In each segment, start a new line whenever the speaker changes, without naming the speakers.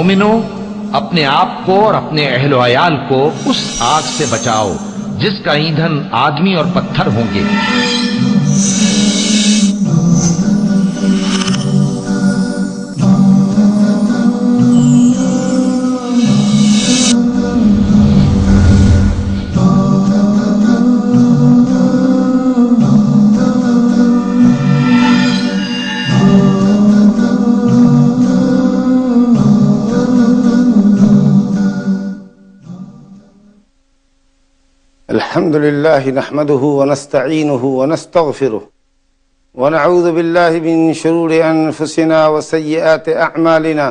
مومنوں، اپنے آپ کو اور اپنے اہل و عیال کو اس آگ سے بچاؤ جس کا ایندھن آدمی اور پتھر ہوں گے۔
الحمد لله نحمده ونستعينه ونستغفره ونعوذ بالله من شرور أنفسنا وسيئات أعمالنا،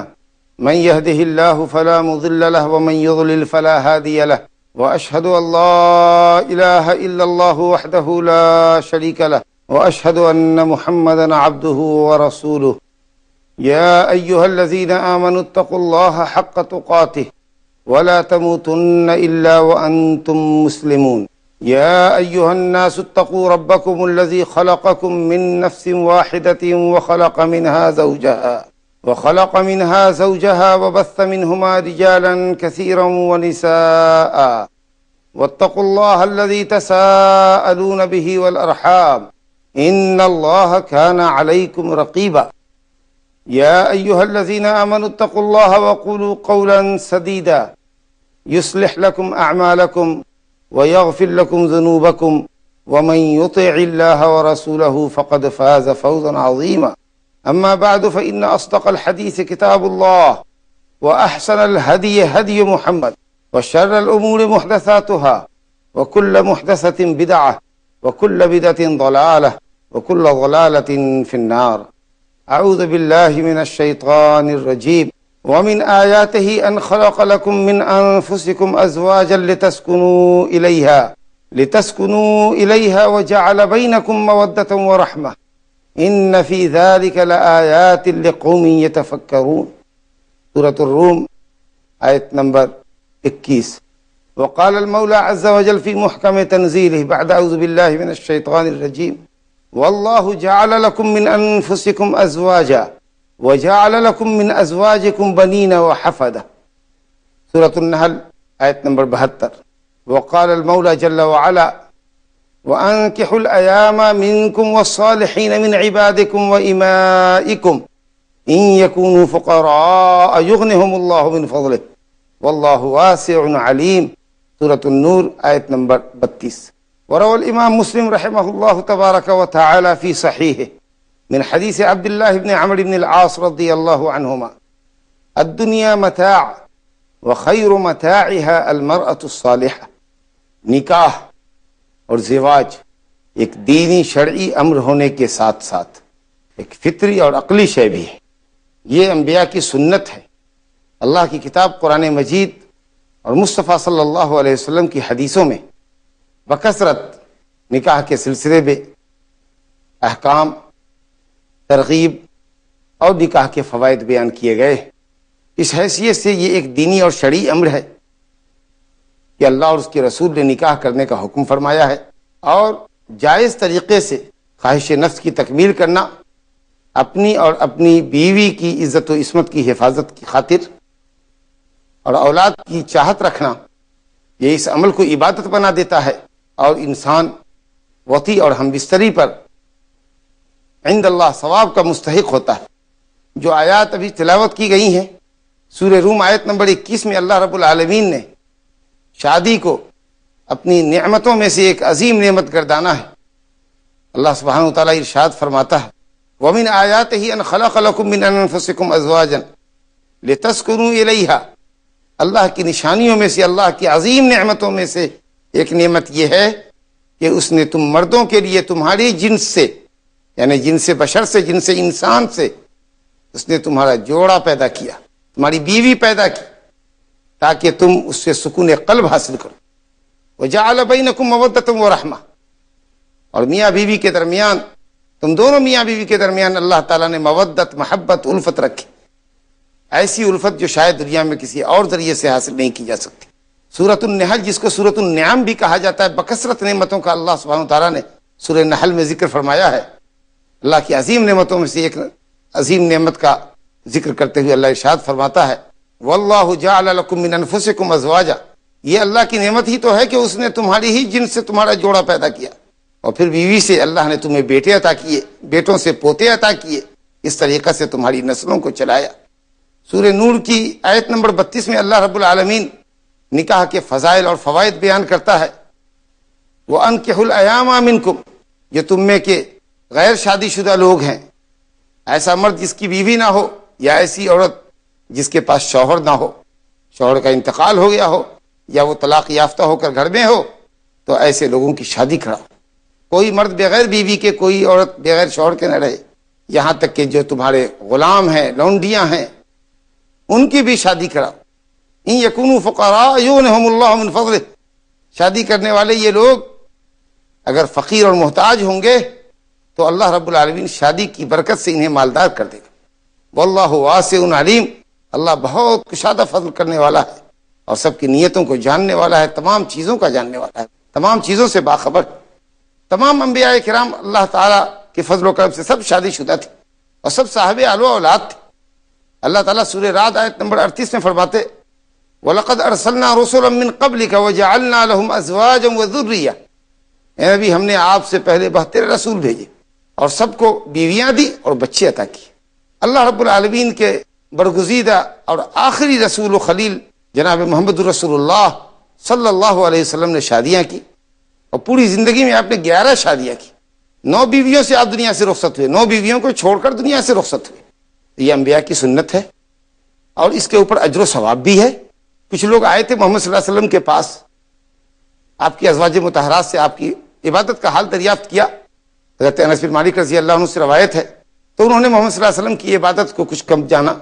من يهده الله فلا مضل له ومن يضلل فلا هادي له، وأشهد أن لا إله إلا الله وحده لا شريك له، وأشهد أن محمدا عبده ورسوله. يا أيها الذين آمنوا اتقوا الله حق تقاته ولا تموتن إلا وأنتم مسلمون. يا أيها الناس اتقوا ربكم الذي خلقكم من نفس واحدة وخلق منها زوجها وبث منهما رجالا كثيرا ونساء، واتقوا الله الذي تساءلون به والأرحام إن الله كان عليكم رقيبا. يا أيها الذين آمنوا اتقوا الله وقولوا قولا سديدا يصلح لكم أعمالكم ويغفر لكم ذنوبكم، ومن يطع الله ورسوله فقد فاز فوزا عظيما. أما بعد، فإن أصدق الحديث كتاب الله، وأحسن الهدي هدي محمد، وشر الأمور محدثاتها، وكل محدثة بدعة، وكل بدعة ضلالة، وكل ضلالة في النار. أعوذ بالله من الشيطان الرجيم. ومن آياته أن خلق لكم من أنفسكم أزواجا لتسكنوا إليها وجعل بينكم مودة ورحمة إن في ذلك لآيات لقوم يتفكرون. سورة الروم آیت نمبر 21. وقال المولى عز وجل في محكم تنزيله بعد أعوذ بالله من الشيطان الرجيم: والله جعل لكم من أنفسكم أزواجا وجعل لكم من أزواجكم بنين وحفدة. سورة النحل آیت نمبر 72. وقال المولى جل وعلا: وأنكحوا الأيام منكم والصالحين من عبادكم وإمائكم إن يكونوا فقراء يغنهم الله من فضله والله واسع عليم. سورة النور آیت نمبر 32. وروى الإمام مسلم رحمه الله تبارك وتعالى في صحيحه من حديث عبد الله بن عمرو بن العاص رضي الله عنهما: الدنيا متاع وخير متاعها المرأة الصالحة. نکاح اور زواج ایک دینی شرعی امر ہونے کے ساتھ ساتھ ایک فطری اور عقلی شے بھی ہے۔ یہ انبیاء کی سنت ہے۔ اللہ کی کتاب قرآن مجید اور مصطفیٰ صلی اللہ علیہ وسلم کی حدیثوں میں بکثرت نکاح کے سلسلے میں احکام، ترغیب اور نکاح کے فوائد بیان کیے گئے۔ اس حیثیت سے یہ ایک دینی اور شرعی امر ہے کہ اللہ اور اس کے رسول نے نکاح کرنے کا حکم فرمایا ہے، اور جائز طریقے سے خواہش نفس کی تکمیل کرنا، اپنی اور اپنی بیوی کی عزت و عصمت کی حفاظت کی خاطر اور اولاد کی چاہت رکھنا، یہ اس عمل کو عبادت بنا دیتا ہے، اور انسان وطی اور ہم بستری پر عند اللہ ثواب کا مستحق ہوتا ہے۔ جو آیات ابھی تلاوت کی گئی ہیں سورہ روم آیت نمبر 21 میں اللہ رب العالمین نے شادی کو اپنی نعمتوں میں سے ایک عظیم نعمت گردانا ہے۔ اللہ سبحانہ وتعالیٰ ارشاد فرماتا ہے: وَمِنْ آيَاتِهِ أَنْ خَلَقَ لَكُم مِّنْ أَنفُسِكُمْ أَزْوَاجًا لِتَسْكُنُوا إِلَيْهَا۔ اللہ کی نشانیوں میں سے، اللہ کی عظیم نعمتوں میں سے ایک نعمت یہ ہے کہ اس نے تم مردوں کے لیے تمہاری جنس سے، یعنی جنس بشر سے، جنس انسان سے اس نے تمہارا جوڑا پیدا کیا، تمہاری بیوی پیدا کی، تاکہ تم اس سے سکون قلب حاصل کرو۔ وَجَعَلَ بَيْنَكُمْ مَوَدَّةً وَرَحْمَةً، اور میاں بیوی کے درمیان، تم دونوں میاں بیوی کے درمیان اللہ تعالیٰ نے مودت، محبت، الفت رکھی، ایسی الفت جو شاید دنیا میں کسی اور ذریعے سے حاصل نہیں کی جا سکتی۔ سورۃ النحل، جس کو سورۃ النعم بھی کہا جاتا ہے، بکثرت نعمتوں کا اللہ سبحانہ تعالیٰ نے سورہ نحل میں ذکر فرمایا ہے۔ اللہ کی عظیم نعمتوں میں سے ایک عظیم نعمت کا ذکر کرتے ہوئے اللہ ارشاد فرماتا ہے: واللہ جعل لکم من انفسکم ازواجا، یہ اللہ کی نعمت ہی تو ہے کہ اس نے تمہاری ہی جن سے تمہارا جوڑا پیدا کیا، اور پھر بیوی سے اللہ نے تمہیں بیٹے عطا کیے، بیٹوں سے پوتے عطا کیے، اس طریقے سے تمہاری نسلوں کو چلایا۔ سورہ نور کی آیت نمبر 32 میں اللہ رب العالمین نکاح کے فضائل اور فوائد بیان کرتا ہے، وَأَنكِحُوا الْأَيَامَ مِنكُمْ، جو تم میں کے غیر شادی شدہ لوگ ہیں، ایسا مرد جس کی بیوی نہ ہو یا ایسی عورت جس کے پاس شوہر نہ ہو، شوہر کا انتقال ہو گیا ہو یا وہ طلاق یافتہ ہو کر گھر میں ہو، تو ایسے لوگوں کی شادی کراؤ۔ کوئی مرد بغیر بیوی کے، کوئی عورت بغیر شوہر کے نہ رہے، یہاں تک کہ جو تمہارے غلام ہیں، لونڈیاں ہیں، ان کی بھی شادی کراؤ۔ ان یکونوا فقراء یغنہم اللہ من فضلہ، شادی کرنے والے یہ لوگ اگر فقیر اور محتاج ہوں گے تو اللہ رب العالمین شادی کی برکت سے انہیں مالدار کر دے گا۔ واللہ واسع علیم، اللہ بہت کشادہ فضل کرنے والا ہے اور سب کی نیتوں کو جاننے والا ہے، تمام چیزوں کا جاننے والا ہے، تمام چیزوں سے باخبر۔ تمام انبیاء کرام اللہ تعالیٰ کے فضل و کرم سے سب شادی شدہ تھے اور سب صاحب اہل و اولاد تھے۔ اللہ تعالیٰ سورہ رعد آیت نمبر 38 میں فرماتے وَلَقَدْ أَرْسَلْنَا رُسُلًا مِّن قَبْلِكَ وَجَعَلْنَا لَهُمْ أَزْوَاجًا وَذُرِّيَّةً، اے نبی ہم نے آپ سے پہلے 72 رسول بھیجے اور سب کو بیویاں دی اور بچے عطا کیے۔ اللہ رب العالمین کے برگزیدہ اور آخری رسول و خلیل جناب محمد رسول اللہ صلی اللہ علیہ وسلم نے شادیاں کی، اور پوری زندگی میں آپ نے 11 شادیاں کی۔ 9 بیویوں سے آپ دنیا سے رخصت ہوئے، 9 بیویوں کو چھوڑ کر دنیا سے رخصت ہوئے۔ یہ انبیاء کی سنت ہے اور اس کے اوپر اجر و ثواب بھی ہے۔ کچھ لوگ آئے تھے محمد صلی اللہ علیہ وسلم کے پاس، آپ کی ازواج مطہرات سے آپ کی عبادت کا حال دریافت کیا۔ حضرت انس بن مالک رضی اللہ عنہ سے روایت ہے، تو انہوں نے محمد صلی اللہ علیہ وسلم کی عبادت کو کچھ کم جانا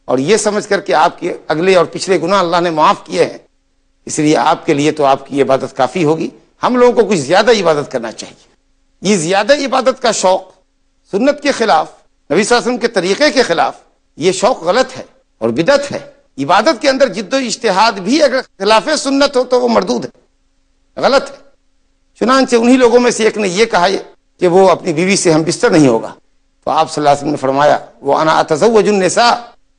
اور یہ سمجھ کر کہ آپ کے اگلے اور پچھلے گناہ اللہ نے معاف کیے ہیں، اس لیے آپ کے لیے تو آپ کی عبادت کافی ہوگی، ہم لوگوں کو کچھ زیادہ عبادت کرنا چاہیے۔ یہ زیادہ عبادت کا شوق سنت کے خلاف، نبی صلی اللہ علیہ وسلم کے طریقے کے خلاف، یہ شوق غلط ہے اور بدعت ہے۔ عبادت کے اندر جد و اجتہاد بھی اگر خلاف سنت ہو تو وہ مردود ہے، غلط ہے۔ چنانچہ انہی لوگوں میں سے ایک نے یہ کہا کہ وہ اپنی بیوی سے ہم بستر نہیں ہوگا، تو آپ صلی اللہ علیہ وسلم نے فرمایا وَأَنَا أَتَزَوَّجُ النِّسَاءَ،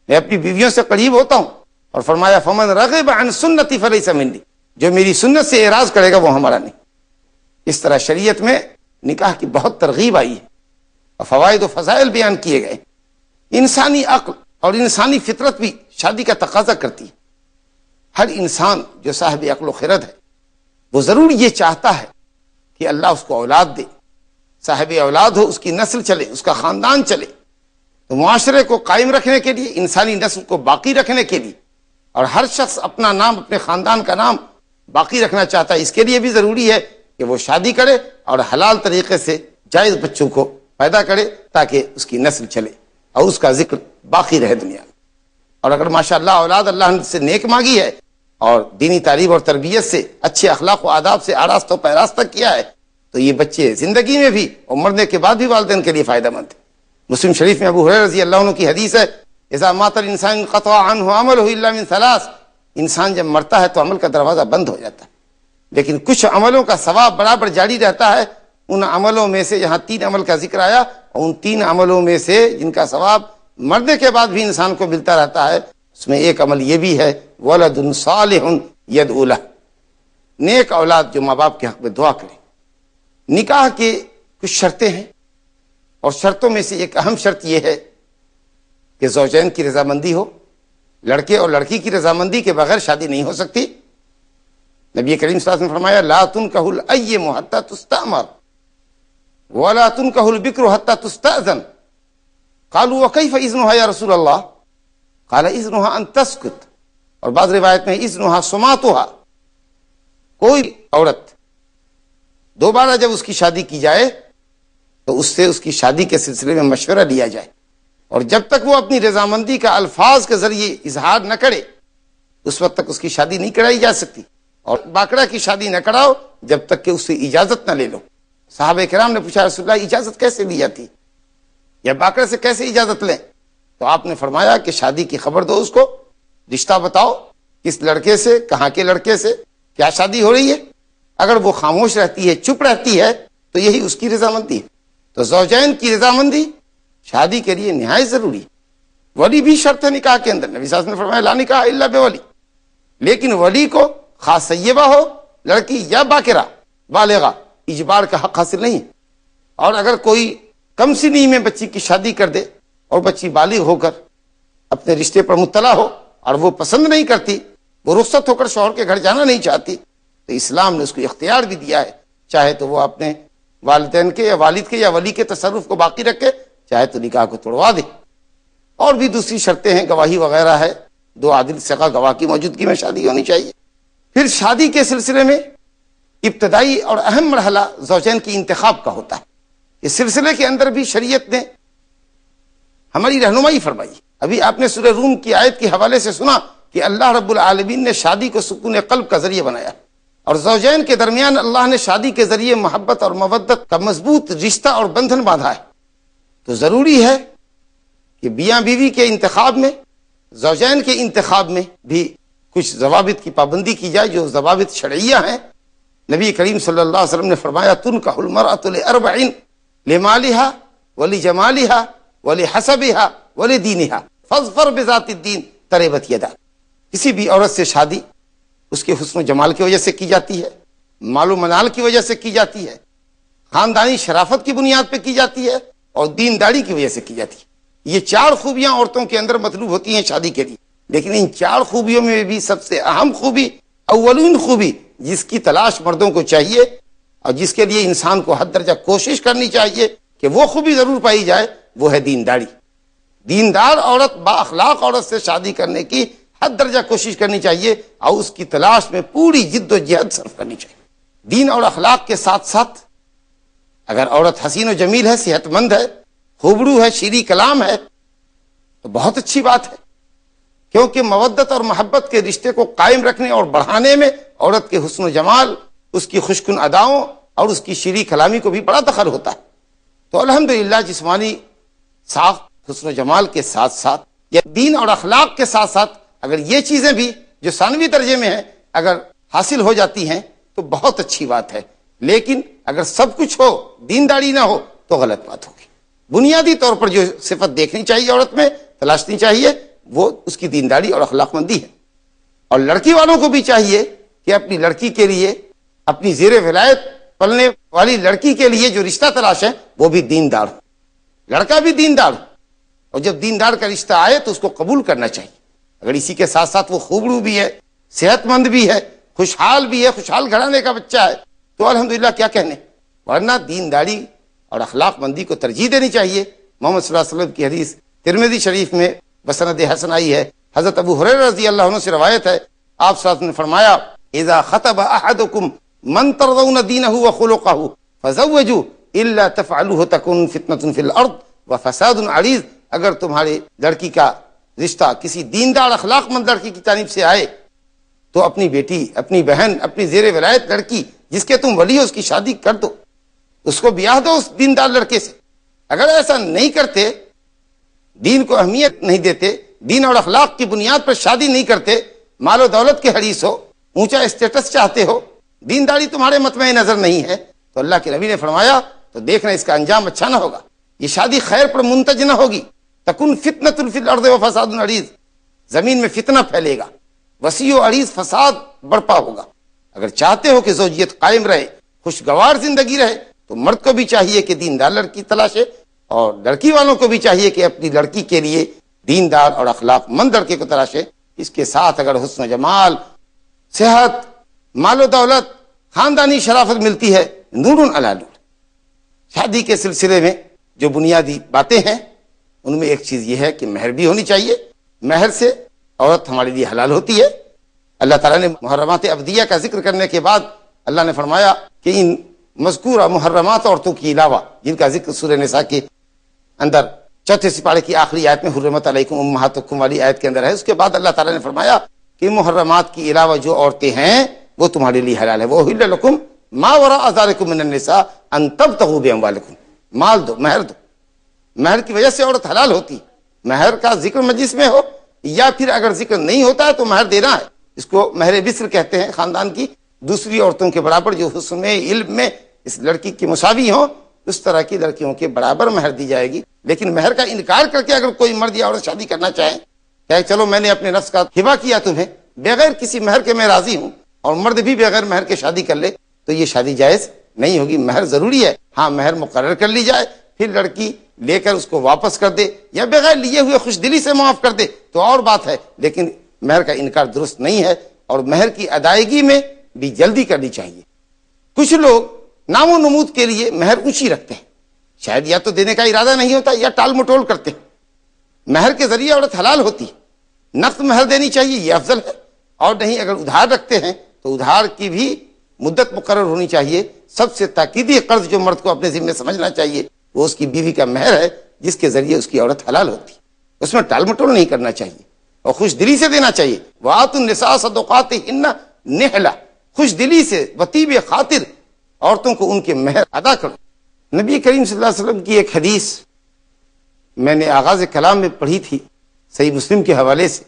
میں اپنی بیویوں سے قریب ہوتا ہوں، اور فرمایا فَمَنْ رَغِبَ عَنْ سُنَّتِي فَلَيْسَ مِنِّي، جو میری سنت سے اعراض کرے گا وہ ہمارا نہیں۔ اس طرح شریعت میں نکاح کی بہت ترغیب آئی ہے اور فوائد و فضائل بیان کیے گئے۔ انسانی عقل اور انسانی فطرت بھی شادی کا تقاضا کرتی ہے۔ ہر انسان جو صاحب عقل و خرد ہے وہ ضرور یہ چاہتا ہے کہ اللہ اس کو اولاد دے، صاحب اولاد ہو، اس کی نسل چلے، اس کا خاندان چلے۔ تو معاشرے کو قائم رکھنے کے لیے، انسانی نسل کو باقی رکھنے کے لیے، اور ہر شخص اپنا نام، اپنے خاندان کا نام باقی رکھنا چاہتا ہے، اس کے لیے بھی ضروری ہے کہ وہ شادی کرے اور حلال طریقے سے جائز بچوں کو پیدا کرے تاکہ اس کی نسل چلے اور اس کا ذکر باقی رہے دنیا میں۔ اور اگر ماشاءاللہ اولاد اللہ نے سے نیک مانگی ہے اور دینی تعلیم اور تربیت سے، اچھے اخلاق و آداب سے آراستہ و پیراستہ کیا ہے، تو یہ بچے زندگی میں بھی اور مرنے کے بعد بھی والدین کے لیے فائدہ مند ہے۔ مسلم شریف میں ابو ہریرہ رضی اللہ عنہ کی حدیث ہے اذا مات الانسان انقطع عنہ عملہ الا من ثلاث، انسان جب مرتا ہے تو عمل کا دروازہ بند ہو جاتا ہے، لیکن کچھ عملوں کا ثواب برابر جاری رہتا ہے۔ ان عملوں میں سے یہاں 3 عمل کا ذکر آیا، اور ان 3 عملوں میں سے جن کا ثواب مرنے کے بعد بھی انسان کو ملتا رہتا ہے، اس میں ایک عمل یہ بھی ہے ولد صالح یدعو لہ، نیک اولاد جو ماں باپ کے حق میں دعا کرے۔ نکاح کے کچھ شرطیں ہیں، اور شرطوں میں سے ایک اہم شرط یہ ہے کہ زوجین کی رضامندی ہو۔ لڑکے اور لڑکی کی رضامندی کے بغیر شادی نہیں ہو سکتی۔ نبی کریم صلی اللہ علیہ وسلم نے فرمایا لا تنکح الایم حتی تستأمر ولا تنکح البکر حتی تستأذن، قالوا وکیف اذنها یا رسول اللہ، قال اذنها ان تسکت، اور بعض روایت میں اذنها سماطها، کوئی عورت دوبارہ جب اس کی شادی کی جائے تو اس سے اس کی شادی کے سلسلے میں مشورہ لیا جائے، اور جب تک وہ اپنی رضامندی کا الفاظ کے ذریعے اظہار نہ کرے اس وقت تک اس کی شادی نہیں کرائی جا سکتی، اور باقرہ کی شادی نہ کراؤ جب تک کہ اس سے اجازت نہ لے لو۔ صحابہ کرام نے پوچھا رسول اللہ اجازت کیسے دی جاتی، یا باقرہ سے کیسے اجازت لیں؟ تو آپ نے فرمایا کہ شادی کی خبر دو اس کو، رشتہ بتاؤ، کس لڑکے سے، کہاں کے لڑکے سے، کیا شادی ہو رہی ہے۔ اگر وہ خاموش رہتی ہے، چپ رہتی ہے، تو یہی اس کی رضامندی ہے۔ تو زوجین کی رضامندی شادی کے لیے نہایت ضروری ہے۔ ولی بھی شرط ہے نکاح کے اندر، نبی صلی اللہ علیہ وسلم نے فرمایا لا نکاح الا بولی، لیکن ولی کو خاص سیبہ ہو لڑکی یا باکرہ بالغہ اجبار کا حق حاصل نہیں ہے۔ اور اگر کوئی کم سنی میں بچی کی شادی کر دے اور بچی بالغ ہو کر اپنے رشتے پر مطلع ہو اور وہ پسند نہیں کرتی، وہ رخصت ہو کر شوہر کے گھر جانا نہیں چاہتی، تو اسلام نے اس کو اختیار بھی دیا ہے، چاہے تو وہ اپنے والدین کے یا والد کے یا ولی کے تصرف کو باقی رکھے، چاہے تو نکاح کو توڑوا دے۔ اور بھی دوسری شرطیں ہیں، گواہی وغیرہ ہے، 2 عادل ثقہ گواہ کی موجودگی میں شادی ہونی چاہیے۔ پھر شادی کے سلسلے میں ابتدائی اور اہم مرحلہ زوجین کی انتخاب کا ہوتا ہے۔ اس سلسلے کے اندر بھی شریعت نے ہماری رہنمائی فرمائی۔ ابھی آپ نے سورہ روم کی آیت کے حوالے سے سنا کہ اللہ رب العالمین نے شادی کو سکون قلب کا ذریعہ بنایا، اور زوجین کے درمیان اللہ نے شادی کے ذریعے محبت اور مودت کا مضبوط رشتہ اور بندھن باندھا ہے۔ تو ضروری ہے کہ میاں بیوی کے انتخاب میں، زوجین کے انتخاب میں بھی کچھ ضوابط کی پابندی کی جائے، جو ضوابط شرعیہ ہیں۔ نبی کریم صلی اللہ علیہ وسلم نے فرمایا تنکح المرأة لأربع لمالها ولجمالها ولحسبها ولدینها فاظفر بذات الدین تربت یدا۔ کسی بھی عورت سے شادی اس کے حسن و جمال کی وجہ سے کی جاتی ہے، مال و منال کی وجہ سے کی جاتی ہے، خاندانی شرافت کی بنیاد پہ کی جاتی ہے، اور دینداری کی وجہ سے کی جاتی ہے۔ یہ 4 خوبیاں عورتوں کے اندر مطلوب ہوتی ہیں شادی کے لیے، لیکن ان 4 خوبیوں میں بھی سب سے اہم خوبی، اولین خوبی جس کی تلاش مردوں کو چاہیے اور جس کے لیے انسان کو حد درجہ کوشش کرنی چاہیے کہ وہ خوبی ضرور پائی جائے، وہ ہے دینداری۔ دیندار عورت، با اخلاق عورت سے شادی کرنے کی حد درجہ کوشش کرنی چاہیے اور اس کی تلاش میں پوری جد و جہد صرف کرنی چاہیے۔ دین اور اخلاق کے ساتھ ساتھ اگر عورت حسین و جمیل ہے، صحت مند ہے، خوبرو ہے، شیریں کلام ہے، تو بہت اچھی بات ہے، کیونکہ مودت اور محبت کے رشتے کو قائم رکھنے اور بڑھانے میں عورت کے حسن و جمال، اس کی خوشکن اداؤں اور اس کی شیریں کلامی کو بھی بڑا دخل ہوتا ہے۔ تو الحمدللہ جسمانی ساخت، حسن و جمال کے ساتھ ساتھ یا دین اور اخلاق کے ساتھ ساتھ اگر یہ چیزیں بھی جو ثانوی درجے میں ہیں اگر حاصل ہو جاتی ہیں تو بہت اچھی بات ہے، لیکن اگر سب کچھ ہو دینداری نہ ہو تو غلط بات ہوگی۔ بنیادی طور پر جو صفت دیکھنی چاہیے عورت میں، تلاشنی چاہیے، وہ اس کی دینداری اور اخلاق مندی ہے۔ اور لڑکی والوں کو بھی چاہیے کہ اپنی لڑکی کے لیے، اپنی زیر ولایت پلنے والی لڑکی کے لیے جو رشتہ تلاش ہے وہ بھی دیندار ہو، لڑکا بھی دیندار ہو، اور جب دیندار کا رشتہ آئے تو اس کو قبول کرنا چاہیے۔ اگر اسی کے ساتھ ساتھ وہ خوبرو بھی ہے، صحت مند بھی ہے، خوشحال بھی ہے، خوشحال گھرانے کا بچہ ہے، تو الحمدللہ کیا کہنے۔ ورنہ دینداری اور اخلاق مندی کو ترجیح دینی چاہیے۔ محمد صلی اللہ علیہ وسلم کی حدیث ترمذی شریف میں بسند حسن آئی ہے، حضرت ابو ہریرہ رضی اللہ عنہ سے روایت ہے، آپ صلی اللہ علیہ وسلم نے فرمایا اذا خطب احدکم من ترضون دینہ وخلقہ فزوجوا الا تفعلوه تکن فتنة فی الارض وفساد عریض۔ اگر تمہاری لڑکی کا رشتہ کسی دیندار اخلاق مند لڑکی کی جانب سے آئے تو اپنی بیٹی، اپنی بہن، اپنی زیر ولایت لڑکی جس کے تم ولی ہو اس کی شادی کر دو، اس کو بیاہ دو اس دیندار لڑکے سے۔ اگر ایسا نہیں کرتے، دین کو اہمیت نہیں دیتے، دین اور اخلاق کی بنیاد پر شادی نہیں کرتے، مال و دولت کے حریص ہو، اونچا اسٹیٹس چاہتے ہو، دینداری تمہارے مطمع نظر نہیں ہے، تو اللہ کے نبی نے فرمایا تو دیکھنا اس کا انجام اچھا نہ ہوگا، یہ شادی خیر پر منتج نہ ہوگی۔ تکن فتنة فی الارض وفساد عریض، زمین میں فتنہ پھیلے گا، وسیع و عریض فساد برپا ہوگا۔ اگر چاہتے ہو کہ زوجیت قائم رہے، خوشگوار زندگی رہے، تو مرد کو بھی چاہیے کہ دیندار لڑکی تلاشے، اور لڑکی والوں کو بھی چاہیے کہ اپنی لڑکی کے لیے دیندار اور اخلاق مند لڑکے کو تلاشے۔ اس کے ساتھ اگر حسن و جمال، صحت، مال و دولت، خاندانی شرافت ملتی ہے، نور علی نور۔ شادی کے سلسلے میں جو بنیادی باتیں ہیں ان میں ایک چیز یہ ہے کہ مہر بھی ہونی چاہیے۔ مہر سے عورت ہمارے لیے حلال ہوتی ہے۔ اللہ تعالیٰ نے محرمات ابدیہ کا ذکر کرنے کے بعد اللہ نے فرمایا کہ ان مذکورہ محرمات عورتوں کے علاوہ جن کا ذکر سورہ نساء کے اندر 4 سپارے کی آخری آیت میں حرمت علیکم امہاتکم والی آیت کے اندر ہے، اس کے بعد اللہ تعالیٰ نے فرمایا کہ محرمات کے علاوہ جو عورتیں ہیں وہ تمہارے لیے حلال ہے۔ وَأُحِلَّ لَكُمْ مَا وَرَاءَ ذَلِكُم مِّنَ النِّسَاءِ أَن تَبْتَغُوا بِأَمْوَالِكُم۔ مال دو، مہر دو، مہر کی وجہ سے عورت حلال ہوتی۔ مہر کا ذکر مجلس میں ہو یا پھر اگر ذکر نہیں ہوتا ہے تو مہر دینا ہے، اس کو مہر بسر کہتے ہیں۔ خاندان کی دوسری عورتوں کے برابر جو حسن میں، علم میں اس لڑکی کی مساوی ہوں، اس طرح کی لڑکیوں کے برابر مہر دی جائے گی. لیکن مہر کا انکار کر کے اگر کوئی مرد یا عورت شادی کرنا چاہے کہ چلو میں نے اپنے نفس کا ہبہ کیا تمہیں بغیر کسی مہر کے میں راضی ہوں، اور مرد بھی بغیر مہر کے شادی کر لے، تو یہ شادی جائز نہیں ہوگی. مہر ضروری ہے، ہاں مہر مقرر کر لی جائے، پھر لڑکی لے کر اس کو واپس کر دے یا بغیر لیے ہوئے خوش دلی سے معاف کر دے تو اور بات ہے، لیکن مہر کا انکار درست نہیں ہے. اور مہر کی ادائیگی میں بھی جلدی کرنی چاہیے. کچھ لوگ نام و نمود کے لیے مہر اونچی رکھتے ہیں، شاید یا تو دینے کا ارادہ نہیں ہوتا یا ٹال مٹول کرتے ہیں. مہر کے ذریعے عورت حلال ہوتی ہے، نقد مہر دینی چاہیے، یہ افضل ہے. اور نہیں اگر ادھار رکھتے ہیں تو ادھار کی بھی مدت مقرر ہونی چاہیے. سب سے تاکیدی قرض جو مرد کو اپنے ذمہ سمجھنا چاہیے وہ اس کی بیوی کا مہر ہے، جس کے ذریعے اس کی عورت حلال ہوتی ہے. اس میں ٹال مٹول نہیں کرنا چاہیے اور خوش دلی سے دینا چاہیے. وَآتُوا النِّسَاءَ صَدُقَاتِهِنَّ نِحْلَةً، خوش دلی سے بطیب خاطر عورتوں کو ان کے مہر ادا کرو. نبی کریم صلی اللہ علیہ وسلم کی ایک حدیث میں نے آغاز کلام میں پڑھی تھی صحیح مسلم کے حوالے سے،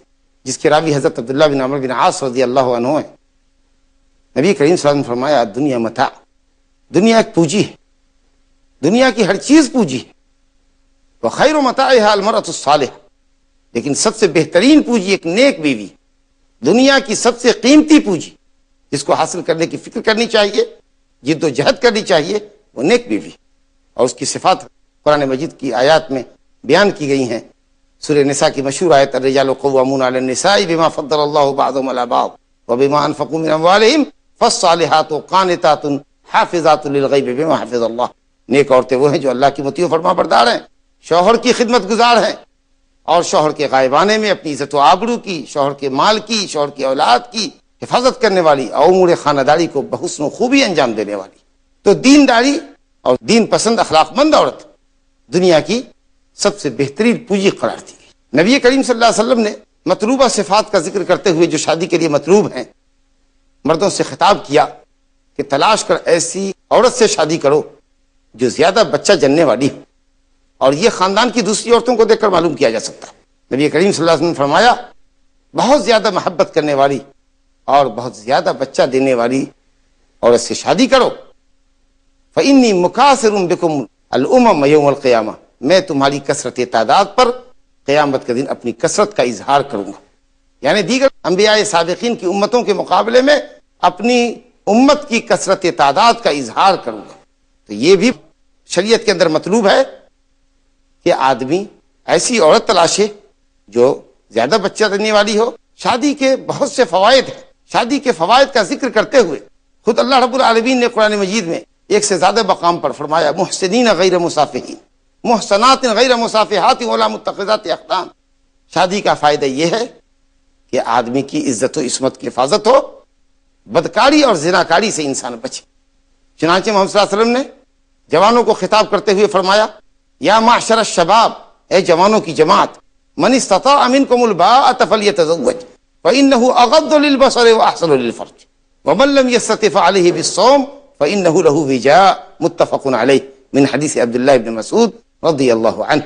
جس کے راوی حضرت عبداللہ بن عمرو بن عاص رضی اللہ عنہ ہیں. نبی کریم صلی اللہ علیہ وسلم نے فرمایا دنیا متاع، دنیا ایک پونجی ہے، دنیا کی ہر چیز پونجی ہے. وخیر متاعها المرأة الصالحة، لیکن سب سے بہترین پونجی ایک نیک بیوی. دنیا کی سب سے قیمتی پونجی جس کو حاصل کرنے کی فکر کرنی چاہیے، جد و جہد کرنی چاہیے، وہ نیک بیوی. اور اس کی صفات قرآن مجید کی آیات میں بیان کی گئی ہیں. سورہ نساء کی مشہور آیت الرجال قوامون علی النساء بما فضل اللہ بعضهم علی بعض وبما انفقوا من اموالهم فالصالحات قانتات حافظات للغیب بما حفظ اللہ. نیک عورتیں وہ ہیں جو اللہ کی مطیع و فرما بردار ہیں، شوہر کی خدمت گزار ہیں، اور شوہر کے غائبانے میں اپنی عزت و آبرو کی، شوہر کے مال کی، شوہر کی اولاد کی حفاظت کرنے والی، اور امور خانہ داری کو بحسن و خوبی انجام دینے والی. تو دینداری اور دین پسند اخلاق مند عورت دنیا کی سب سے بہترین پونجی قرار دی گئی. نبی کریم صلی اللہ علیہ وسلم نے مطلوبہ صفات کا ذکر کرتے ہوئے جو شادی کے لیے مطلوب ہیں مردوں سے خطاب کیا کہ تلاش کر ایسی عورت سے شادی کرو جو زیادہ بچہ جننے والی ہو. اور یہ خاندان کی دوسری عورتوں کو دیکھ کر معلوم کیا جا سکتا ہے. نبی کریم صلی اللہ علیہ وسلم نے فرمایا بہت زیادہ محبت کرنے والی اور بہت زیادہ بچہ دینے والی عورت سے شادی کرو. فَإِنِّي مُكَاثِرٌ بِكُمُ الْأُمَمَ يَوْمَ الْقِيَامَةِ، میں تمہاری کثرت تعداد پر قیامت کے دن اپنی کثرت کا اظہار کروں گا. یعنی دیگر انبیاء سابقین کی امتوں کے مقابلے میں اپنی امت کی کثرت تعداد کا اظہار کروں گا. تو یہ بھی شریعت کے اندر مطلوب ہے کہ آدمی ایسی عورت تلاشے جو زیادہ بچہ دینے والی ہو. شادی کے بہت سے فوائد ہیں. شادی کے فوائد کا ذکر کرتے ہوئے خود اللہ رب العالمین نے قرآن مجید میں ایک سے زیادہ مقام پر فرمایا محسنین غیر مصافحین، محسنات غیر مصافحات ولا متخذات اخدان. شادی کا فائدہ یہ ہے کہ آدمی کی عزت و عصمت کی حفاظت ہو، بدکاری اور زناکاری سے انسان بچے. چنانچہ محمد صلی اللہ علیہ وسلم نے جوانوں کو خطاب کرتے ہوئے فرمایا یا معشر الشباب، اے جوانوں کی جماعت، من استطاع منکم الباءۃ فلیتزوج فإنه اغض للبصر واحسن للفرج ومن لم يستطع فعليه بالصوم فإنه له وجاء متفق علیہ من حدیث عبداللہ ابن مسعود رضی اللہ عنہ.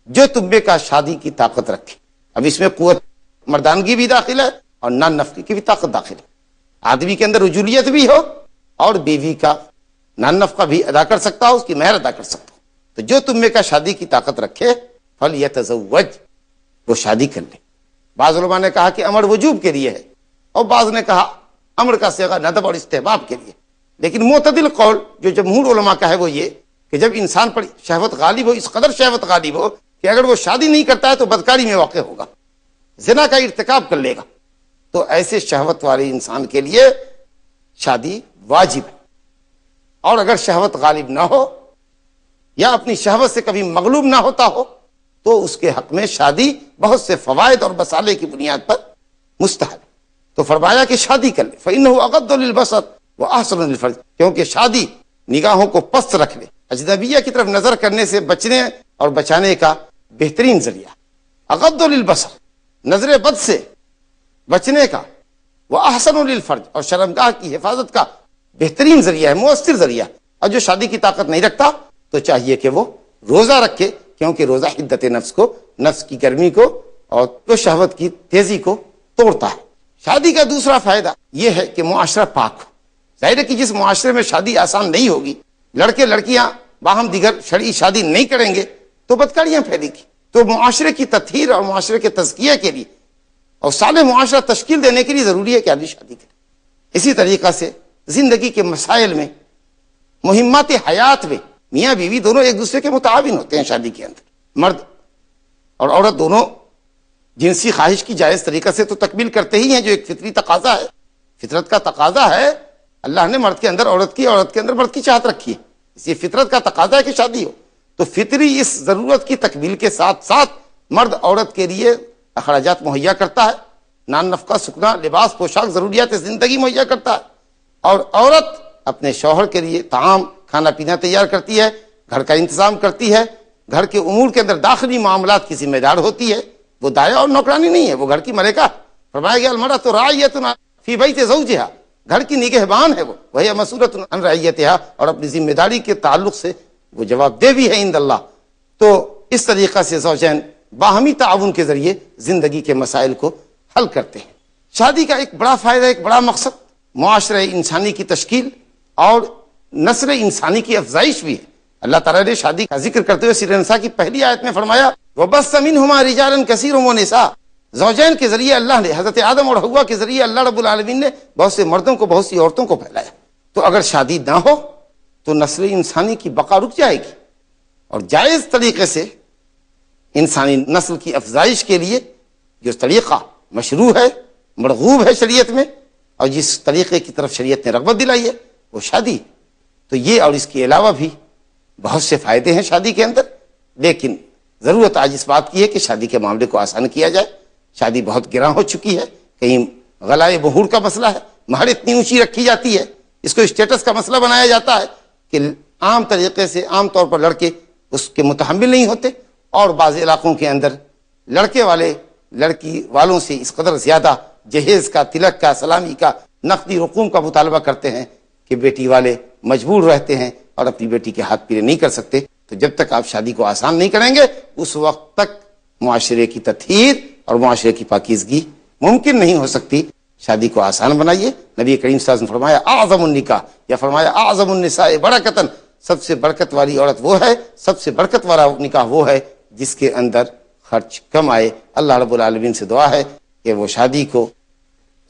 جو تم میں کا شادی کی طاقت رکھے. اب اس میں قوت مردانگی بھی داخل ہے اور نان نفقی کی بھی طاقت داخل ہے. آدمی کے اندر رجولیت بھی ہو اور بیوی کا نان نفقہ بھی ادا کر سکتا ہو، اس کی مہر ادا کر سکتا ہو. تو جو تم میں کا شادی کی طاقت رکھے فلیتزوج، وہ شادی کر لے. بعض علماء نے کہا کہ امر وجوب کے لیے ہے اور بعض نے کہا امر کا صیغہ ندب اور استحباب کے لیے. لیکن معتدل قول جو جمہور علماء کا ہے وہ یہ کہ جب انسان پر شہوت غالب ہو، اس قدر شہوت غالب ہو کہ اگر وہ شادی نہیں کرتا ہے تو بدکاری میں واقع ہوگا، زنا کا ارتکاب کر لے گا، تو ایسے شہوت والے انسان کے لیے شادی واجب ہے. اور اگر شہوت غالب نہ ہو یا اپنی شہوت سے کبھی مغلوب نہ ہوتا ہو تو اس کے حق میں شادی بہت سے فوائد اور بصالے کی بنیاد پر مستحب. تو فرمایا کہ شادی کر لے. فإنه أغض للبصر وأحسن للفرج، کیونکہ شادی نگاہوں کو پست رکھ لے، اجنبیہ کی طرف نظر کرنے سے بچنے اور بچانے کا بہترین ذریعہ. اغض للبصر، نظر بد سے بچنے کا، وأحسن للفرج، اور شرمگاہ کی حفاظت کا بہترین ذریعہ ہے، مؤثر ذریعہ. اور جو شادی کی طاقت نہیں رکھتا تو چاہیے کہ وہ روزہ رکھے، کیونکہ روزہ حدت نفس کو، نفس کی گرمی کو اور تو شہوت کی تیزی کو توڑتا ہے. شادی کا دوسرا فائدہ یہ ہے کہ معاشرہ پاک ہو. ظاہر ہے کہ جس معاشرے میں شادی آسان نہیں ہوگی، لڑکے لڑکیاں باہم دیگر شرعی شادی نہیں کریں گے تو بدکاریاں پھیلے گی. تو معاشرے کی تطہیر اور معاشرے کے تزکیے کے لیے اور صالح معاشرہ تشکیل دینے کے لیے ضروری ہے کہ آدمی شادی کرے. اسی طریقہ سے زندگی کے مسائل میں، مہمات حیات میں میاں بیوی دونوں ایک دوسرے کے متعاون ہوتے ہیں. شادی کے اندر مرد اور عورت دونوں جنسی خواہش کی جائز طریقہ سے تو تکمیل کرتے ہی ہیں، جو ایک فطری تقاضا ہے، فطرت کا تقاضا ہے. اللہ نے مرد کے اندر عورت کی، عورت کے اندر مرد کی چاہت رکھی ہے، اس لیے فطرت کا تقاضا ہے کہ شادی ہو. تو فطری اس ضرورت کی تکمیل کے ساتھ ساتھ مرد عورت کے لیے اخراجات مہیا کرتا ہے، نان نفقہ، سکنا، لباس، پوشاک، ضروریات زندگی مہیا کرتا ہے. اور عورت اپنے شوہر کے لیے طعام، کھانا پینا تیار کرتی ہے، گھر کا انتظام کرتی ہے، گھر کے امور کے اندر داخلی معاملات کی ذمہ دار ہوتی ہے. وہ دایا اور نوکرانی نہیں ہے، وہ گھر کی ملکہ. فرمایا گیا المرأۃ راعیۃ فی بیت زوجہا، گھر کی نگہبان ہے وہ، وہی مسئولۃ عن رعیتہا، اور اپنی ذمہ داری کے تعلق سے وہ جواب دہ بھی ہے عند اللہ. تو اس طریقہ سے زوجین باہمی تعاون کے ذریعے زندگی کے مسائل کو حل کرتے ہیں. شادی کا ایک بڑا فائدہ، ایک بڑا مقصد معاشرہ انسانی کی تشکیل اور نسل انسانی کی افزائش بھی ہے. اللہ تعالیٰ نے شادی کا ذکر کرتے ہوئے سورہ نساء کی پہلی آیت میں فرمایا وَبَثَّ مِنْهُمَا رِجَالًا كَثِيرًا وَنِسَاءً. زوجین کے ذریعے اللہ نے، حضرت آدم اور حوا کے ذریعے اللہ رب العالمین نے بہت سے مردوں کو، بہت سی عورتوں کو پھیلایا. تو اگر شادی نہ ہو تو نسل انسانی کی بقا رک جائے گی. اور جائز طریقے سے انسانی نسل کی افزائش کے لیے جو طریقہ مشروع ہے، مرغوب ہے شریعت میں، اور جس طریقے کی طرف شریعت نے رغبت دلائی ہے وہ شادی. تو یہ اور اس کے علاوہ بھی بہت سے فائدے ہیں شادی کے اندر. لیکن ضرورت آج اس بات کی ہے کہ شادی کے معاملے کو آسان کیا جائے. شادی بہت گراں ہو چکی ہے، کہیں غلائے مہور کا مسئلہ ہے، مہر اتنی اونچی رکھی جاتی ہے، اس کو اسٹیٹس کا مسئلہ بنایا جاتا ہے کہ عام طریقے سے، عام طور پر لڑکے اس کے متحمل نہیں ہوتے. اور بعض علاقوں کے اندر لڑکے والے لڑکی والوں سے اس قدر زیادہ جہیز کا، تلک کا، سلامی کا، نقدی رقوم کا مطالبہ کرتے ہیں کہ بیٹی والے مجبور رہتے ہیں اور اپنی بیٹی کے ہاتھ پیرے نہیں کر سکتے. تو جب تک آپ شادی کو آسان نہیں کریں گے اس وقت تک معاشرے کی تطہیر اور معاشرے کی پاکیزگی ممکن نہیں ہو سکتی. شادی کو آسان بنائیے. نبی کریم صلی اللہ علیہ وسلم نے فرمایا اعظم النکاح، یا فرمایا اعظم النساء برکتاً، سب سے برکت والی عورت وہ ہے، سب سے برکت والا نکاح وہ ہے جس کے اندر خرچ کم آئے. اللہ رب العالمین سے دعا ہے کہ وہ شادی کو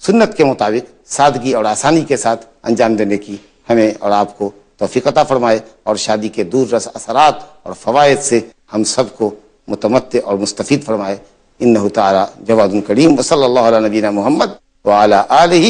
سنت کے مطابق سادگی اور آسانی کے ساتھ انجام دینے کی ہمیں اور آپ کو توفیق عطا فرمائے، اور شادی کے دور رس اثرات اور فوائد سے ہم سب کو متمتع اور مستفید فرمائے. انہ تعالی جواد کریم. وصلی اللہ علی نبینا محمد وعلی آلہ